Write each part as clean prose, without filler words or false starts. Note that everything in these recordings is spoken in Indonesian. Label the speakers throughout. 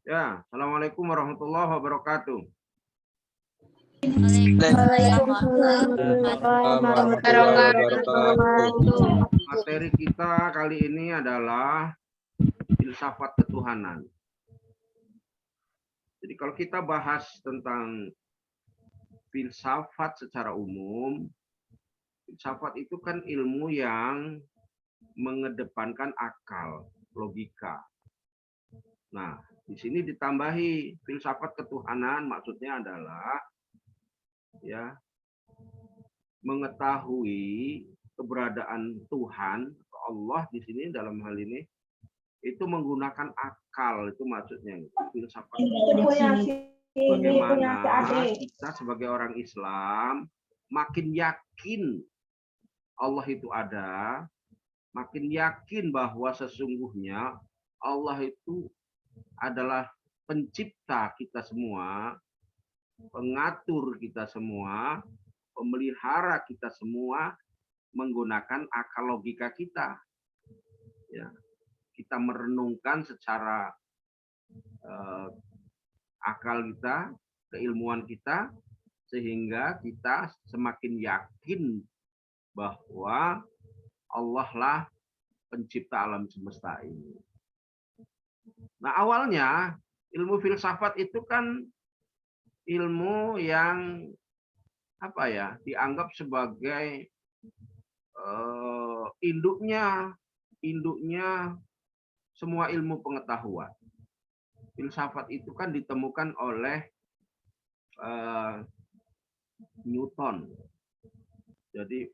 Speaker 1: Ya, Assalamualaikum warahmatullahi wabarakatuh.
Speaker 2: Waalaikumsalam warahmatullahi wabarakatuh.
Speaker 1: Materi kita kali ini adalah filsafat ketuhanan. Jadi kalau kita bahas tentang filsafat secara umum, filsafat itu kan ilmu yang mengedepankan akal, logika. Nah, di sini ditambahi filsafat ketuhanan, maksudnya adalah ya mengetahui keberadaan Tuhan, Allah di sini dalam hal ini itu menggunakan akal, itu maksudnya filsafat. Bagaimana kita sebagai orang Islam makin yakin Allah itu ada, makin yakin bahwa sesungguhnya Allah itu adalah pencipta kita semua, pengatur kita semua, pemelihara kita semua menggunakan akal logika kita. Ya, kita merenungkan secara akal kita, keilmuan kita, sehingga kita semakin yakin bahwa Allah lah pencipta alam semesta ini. Nah, awalnya ilmu filsafat itu kan ilmu yang dianggap sebagai induknya semua ilmu pengetahuan. Filsafat itu kan ditemukan oleh Newton. Jadi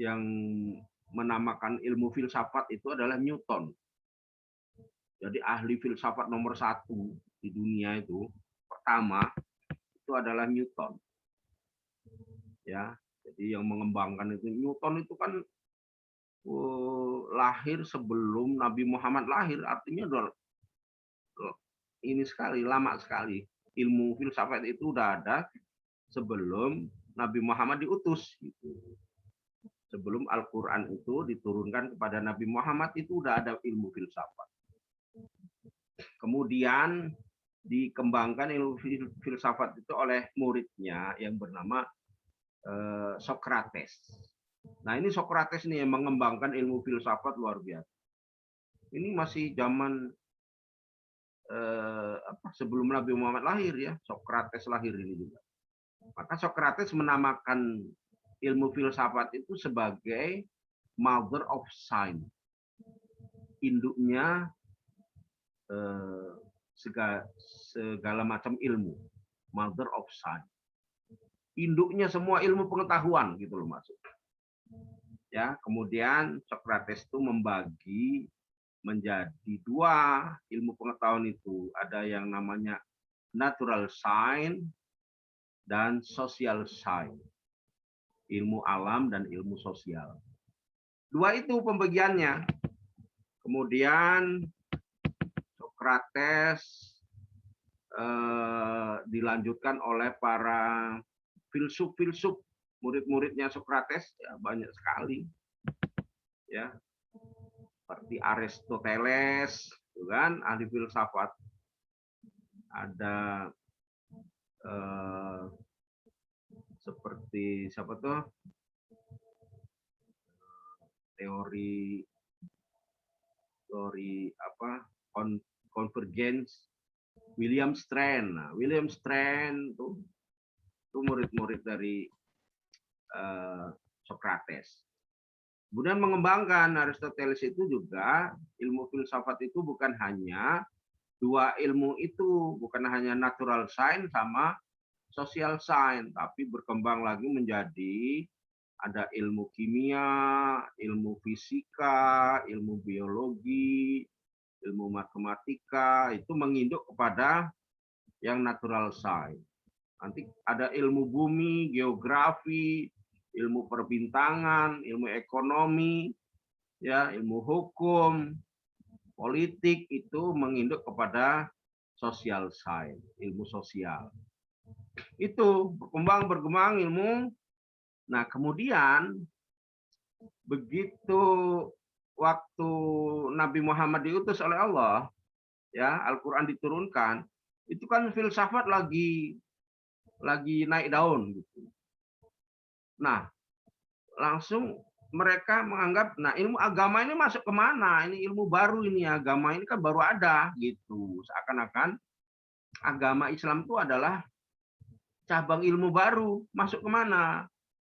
Speaker 1: yang menamakan ilmu filsafat itu adalah Newton. Jadi ahli filsafat nomor 1 di dunia itu pertama itu adalah Newton. Ya, jadi yang mengembangkan itu Newton itu kan lahir sebelum Nabi Muhammad lahir, artinya udah ini sekali, lama sekali. Ilmu filsafat itu udah ada sebelum Nabi Muhammad diutus. Gitu. Sebelum Al-Quran itu diturunkan kepada Nabi Muhammad itu udah ada ilmu filsafat. Kemudian dikembangkan ilmu filsafat itu oleh muridnya yang bernama Socrates. Nah ini Socrates nih yang mengembangkan ilmu filsafat luar biasa. Ini masih zaman sebelum Nabi Muhammad lahir ya, Socrates lahir ini juga. Maka Socrates menamakan ilmu filsafat itu sebagai mother of science, induknya segala macam ilmu, mother of science, induknya semua ilmu pengetahuan gitu loh maksud. Ya, kemudian Socrates itu membagi menjadi 2 ilmu pengetahuan itu, ada yang namanya natural science dan social science, ilmu alam dan ilmu sosial. 2 itu pembagiannya. Kemudian Socrates dilanjutkan oleh para filsuf murid-muridnya Socrates, ya banyak sekali, ya seperti Aristoteles, kan ahli filsafat. Ada seperti siapa tuh teori convergence, William Strand. Nah, William Strand tuh murid-murid dari Socrates. Kemudian mengembangkan Aristoteles itu juga ilmu filsafat itu bukan hanya 2 ilmu itu, bukan hanya natural science sama social science, tapi berkembang lagi menjadi ada ilmu kimia, ilmu fisika, ilmu biologi, ilmu matematika, itu menginduk kepada yang natural science. Nanti ada ilmu bumi, geografi, ilmu perbintangan, ilmu ekonomi, ya, ilmu hukum, politik itu menginduk kepada social science, ilmu sosial. Itu berkembang ilmu. Nah, kemudian begitu waktu Nabi Muhammad diutus oleh Allah, ya Al-Quran diturunkan, itu kan filsafat lagi naik daun gitu. Nah, langsung mereka menganggap, nah ilmu agama ini masuk kemana? Ini ilmu baru ini, agama ini kan baru ada gitu. Seakan-akan agama Islam itu adalah cabang ilmu baru, masuk kemana?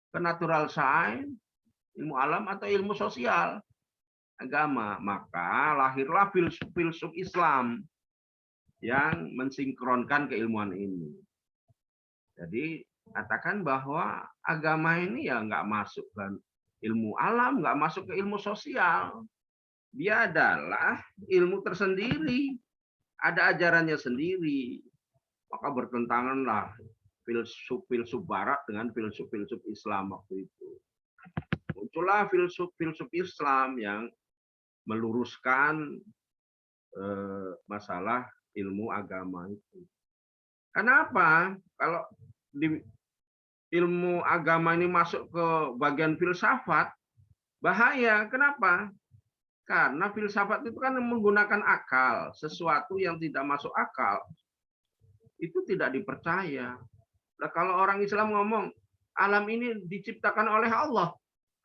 Speaker 1: Ke natural science, ilmu alam atau ilmu sosial agama. Maka lahirlah filsuf Islam yang mensinkronkan keilmuan ini. Jadi katakan bahwa agama ini ya nggak masuk ke ilmu alam, nggak masuk ke ilmu sosial. Dia adalah ilmu tersendiri, ada ajarannya sendiri. Maka bertentanganlah filsuf Barat dengan filsuf Islam waktu itu. Muncullah filsuf Islam yang meluruskan masalah ilmu agama itu. Kenapa? Kalau di ilmu agama ini masuk ke bagian filsafat, bahaya. Kenapa? Karena filsafat itu kan menggunakan akal. Sesuatu yang tidak masuk akal, itu tidak dipercaya. Nah, kalau orang Islam ngomong, alam ini diciptakan oleh Allah,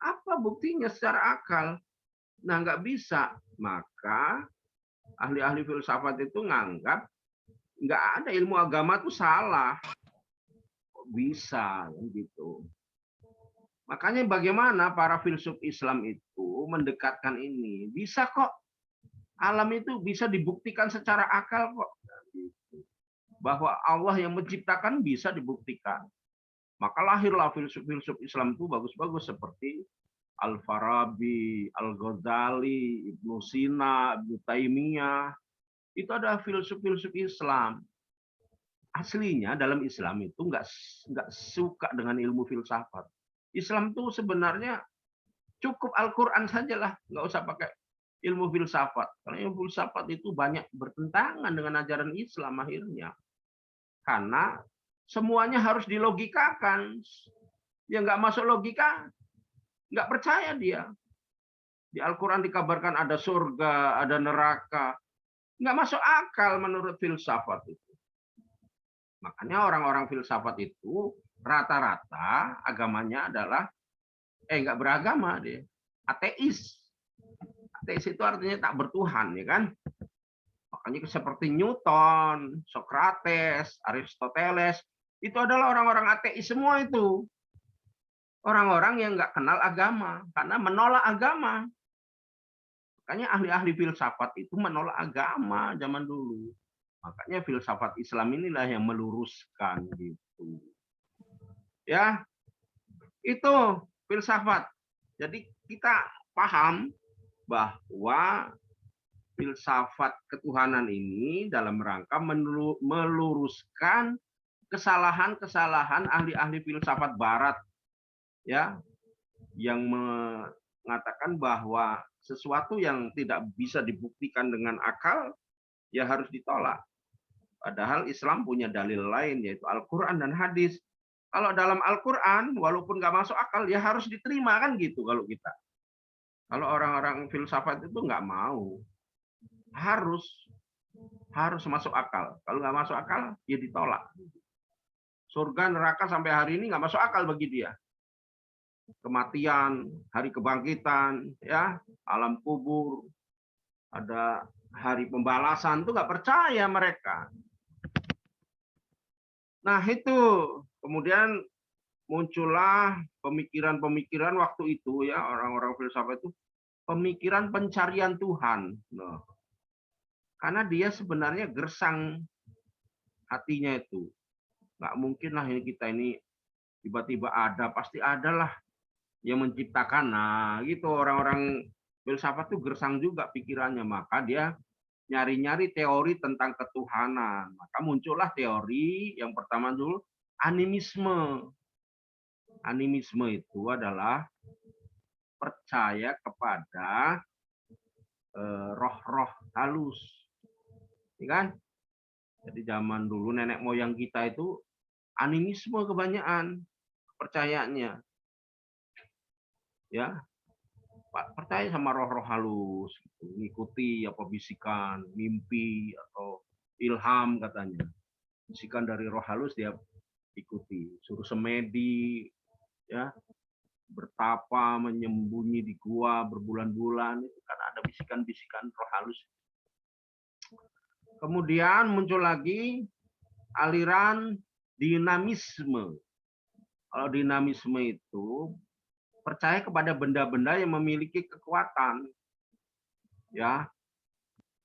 Speaker 1: apa buktinya secara akal? Nah, nggak bisa. Maka ahli-ahli filsafat itu nganggap nggak ada ilmu agama itu salah. Kok bisa gitu. Makanya bagaimana para filsuf Islam itu mendekatkan ini. Bisa kok. Alam itu bisa dibuktikan secara akal kok. Bahwa Allah yang menciptakan bisa dibuktikan. Maka lahirlah filsuf Islam itu bagus-bagus seperti Al-Farabi, Al-Ghazali, Ibnu Sina, Ibnu Taimiyah. Itu ada filsuf Islam. Aslinya dalam Islam itu nggak suka dengan ilmu filsafat. Islam itu sebenarnya cukup Al-Quran sajalah, nggak usah pakai ilmu filsafat. Karena ilmu filsafat itu banyak bertentangan dengan ajaran Islam akhirnya. Karena semuanya harus dilogikakan. Yang nggak masuk logika, nggak percaya dia. Di Al-Quran dikabarkan ada surga, ada neraka. Nggak masuk akal menurut filsafat itu. Makanya orang-orang filsafat itu rata-rata agamanya adalah nggak beragama dia, ateis. Ateis itu artinya tak bertuhan, ya kan? Makanya seperti Newton, Socrates, Aristoteles, itu adalah orang-orang ateis semua itu. Orang-orang yang nggak kenal agama, karena menolak agama. Makanya ahli-ahli filsafat itu menolak agama zaman dulu. Makanya filsafat Islam inilah yang meluruskan gitu. Ya, itu filsafat. Jadi kita paham bahwa filsafat ketuhanan ini dalam rangka meluruskan kesalahan-kesalahan ahli-ahli filsafat barat, ya, yang mengatakan bahwa sesuatu yang tidak bisa dibuktikan dengan akal ya harus ditolak. Padahal Islam punya dalil lain, yaitu Al-Quran dan hadis. Kalau dalam Al-Quran, walaupun nggak masuk akal, ya harus diterima kan gitu kalau kita. Kalau orang-orang filsafat itu nggak mau, harus masuk akal. Kalau nggak masuk akal, ya ditolak. Surga, neraka sampai hari ini nggak masuk akal bagi dia. Kematian, hari kebangkitan, ya, alam kubur, ada hari pembalasan, itu nggak percaya mereka. Nah itu kemudian muncullah pemikiran-pemikiran waktu itu, ya, orang-orang filsafat itu pemikiran pencarian Tuhan. Nah, karena dia sebenarnya gersang hatinya itu. Nggak mungkin lah ini kita ini tiba-tiba ada, pasti ada lah yang menciptakan. Nah gitu, orang-orang filsafat itu gersang juga pikirannya. Maka dia nyari-nyari teori tentang ketuhanan. Maka muncullah teori yang pertama dulu, animisme. Animisme itu adalah percaya kepada roh-roh halus. Ya kan? Jadi zaman dulu nenek moyang kita itu animisme kebanyakan percayaannya. Ya. percaya sama roh-roh halus, gitu. Ngikuti apa bisikan, mimpi atau ilham katanya. Bisikan dari roh halus dia ikuti, suruh semedi, ya, bertapa, menyembunyi di gua berbulan-bulan, itu kan ada bisikan-bisikan roh halus. Kemudian muncul lagi aliran dinamisme. Kalau dinamisme itu percaya kepada benda-benda yang memiliki kekuatan, ya,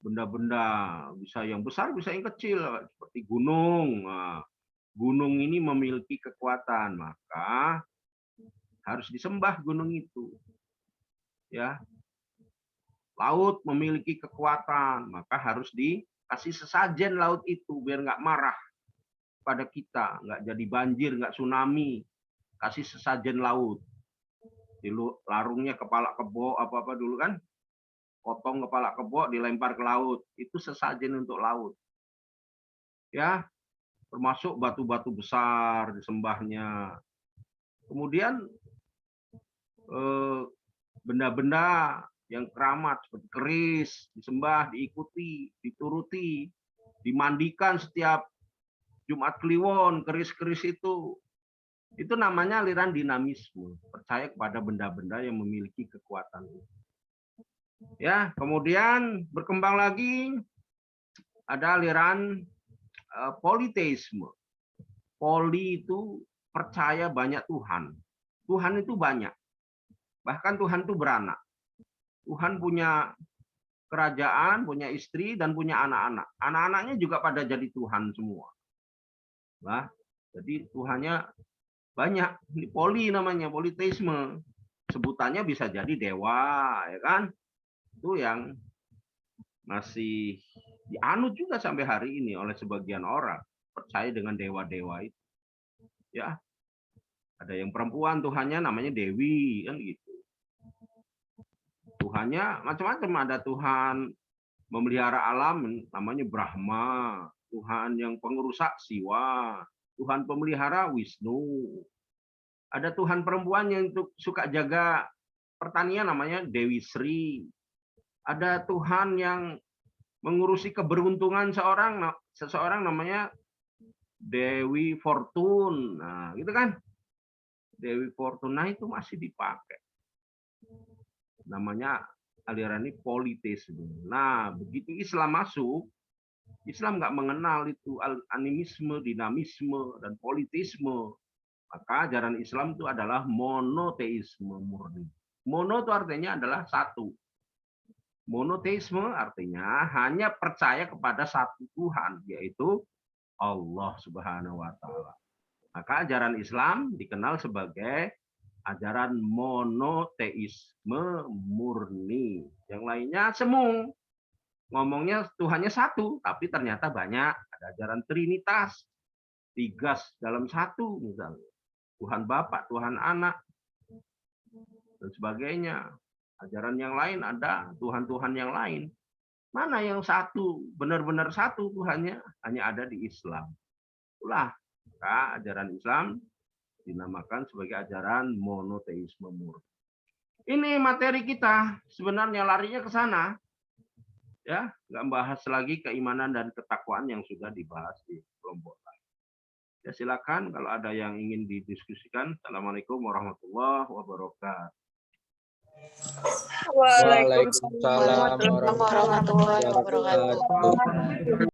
Speaker 1: benda-benda bisa yang besar, bisa yang kecil, seperti gunung. Nah, gunung ini memiliki kekuatan, maka harus disembah gunung itu. Ya, laut memiliki kekuatan, maka harus dikasih sesajen laut itu biar nggak marah pada kita, nggak jadi banjir, nggak tsunami. Kasih sesajen laut. Di larungnya kepala kebo apa-apa dulu kan, potong kepala kebo dilempar ke laut, itu sesajen untuk laut. Ya, termasuk batu-batu besar disembahnya. Kemudian benda-benda yang keramat seperti keris disembah, diikuti, dituruti, dimandikan setiap Jumat Kliwon, keris-keris itu namanya aliran dinamisme, percaya kepada benda-benda yang memiliki kekuatan. Ya, kemudian berkembang lagi ada aliran politeisme. Poli itu percaya banyak Tuhan. Tuhan itu banyak. Bahkan Tuhan itu beranak. Tuhan punya kerajaan, punya istri, dan punya anak-anak. Anak-anaknya juga pada jadi Tuhan semua. Nah, jadi Tuhannya banyak. Ini poli namanya, politeisme. Sebutannya bisa jadi dewa, ya kan? Itu yang masih dianut juga sampai hari ini oleh sebagian orang. Percaya dengan dewa-dewa itu. Ya, ada yang perempuan Tuhannya namanya Dewi, kan gitu. Tuhannya macam-macam, ada Tuhan memelihara alam namanya Brahma, Tuhan yang pengerusak Siwa, Tuhan pemelihara Wisnu. Ada Tuhan perempuan yang suka jaga pertanian namanya Dewi Sri. Ada Tuhan yang mengurusi keberuntungan seseorang namanya Dewi Fortune. Nah, gitu kan? Dewi Fortuna itu masih dipakai. Namanya aliran ini politeisme. Nah, begitu Islam masuk, Islam nggak mengenal itu animisme, dinamisme, dan politisme. Maka ajaran Islam itu adalah monoteisme murni. Mono itu artinya adalah satu. Monoteisme artinya hanya percaya kepada satu Tuhan, yaitu Allah Subhanahu wa Ta'ala. Maka ajaran Islam dikenal sebagai ajaran monoteisme murni. Yang lainnya semu. Ngomongnya Tuhannya satu, tapi ternyata banyak. Ada ajaran Trinitas, tiga dalam satu misalnya. Tuhan Bapa, Tuhan Anak, dan sebagainya. Ajaran yang lain ada Tuhan-Tuhan yang lain. Mana yang satu, benar-benar satu Tuhannya, hanya ada di Islam. Itulah maka ajaran Islam dinamakan sebagai ajaran monoteisme murni. Ini materi kita, sebenarnya larinya ke sana. Ya, nggak bahas lagi keimanan dan ketakwaan yang sudah dibahas di kelompok lain. Ya, silakan kalau ada yang ingin didiskusikan. Assalamualaikum warahmatullahi wabarakatuh.
Speaker 2: Waalaikumsalam warahmatullahi wabarakatuh.